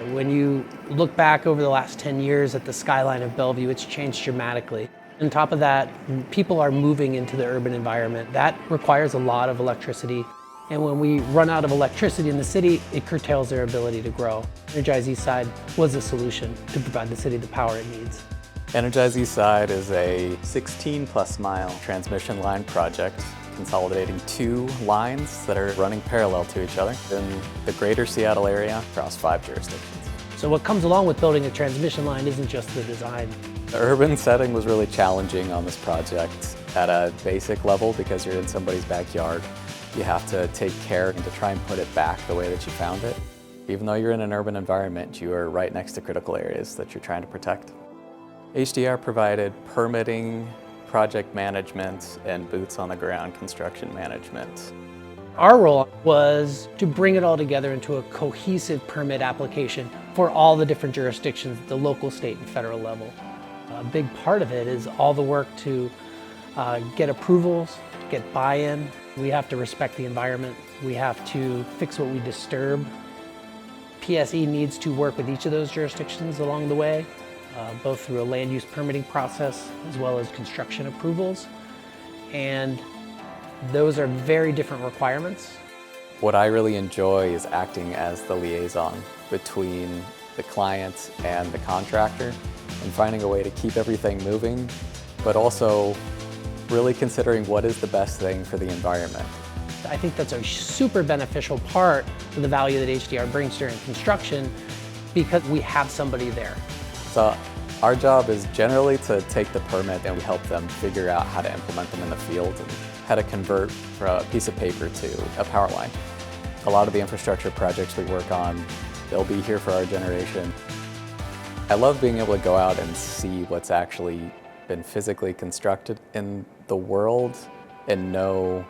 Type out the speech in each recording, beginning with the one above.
When you look back over the last 10 years at the skyline of Bellevue, it's changed dramatically. On top of that, people are moving into the urban environment. That requires a lot of electricity. And when we run out of electricity in the city, it curtails their ability to grow. Energize Eastside was a solution to provide the city the power it needs. Energize Eastside is a 16+ mile transmission line project consolidating 2 lines that are running parallel to each other in the greater Seattle area across 5 jurisdictions. So what comes along with building a transmission line isn't just the design. The urban setting was really challenging on this project at a basic level because you're in somebody's backyard. You have to take care and to try and put it back the way that you found it. Even though you're in an urban environment, you are right next to critical areas that you're trying to protect. HDR provided permitting, project management, and boots on the ground construction management. Our role was to bring it all together into a cohesive permit application for all the different jurisdictions at the local, state, and federal level. A big part of it is all the work to get approvals, get buy-in. We have to respect the environment. We have to fix what we disturb. PSE needs to work with each of those jurisdictions along the way, both through a land use permitting process as well as construction approvals. And those are very different requirements. What I really enjoy is acting as the liaison between the client and the contractor and finding a way to keep everything moving, but also really considering what is the best thing for the environment. I think that's a super beneficial part of the value that HDR brings during construction because we have somebody there. So our job is generally to take the permit and we help them figure out how to implement them in the field and how to convert from a piece of paper to a power line. A lot of the infrastructure projects we work on, they'll be here for our generation. I love being able to go out and see what's actually been physically constructed in the world and know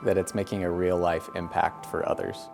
that it's making a real life impact for others.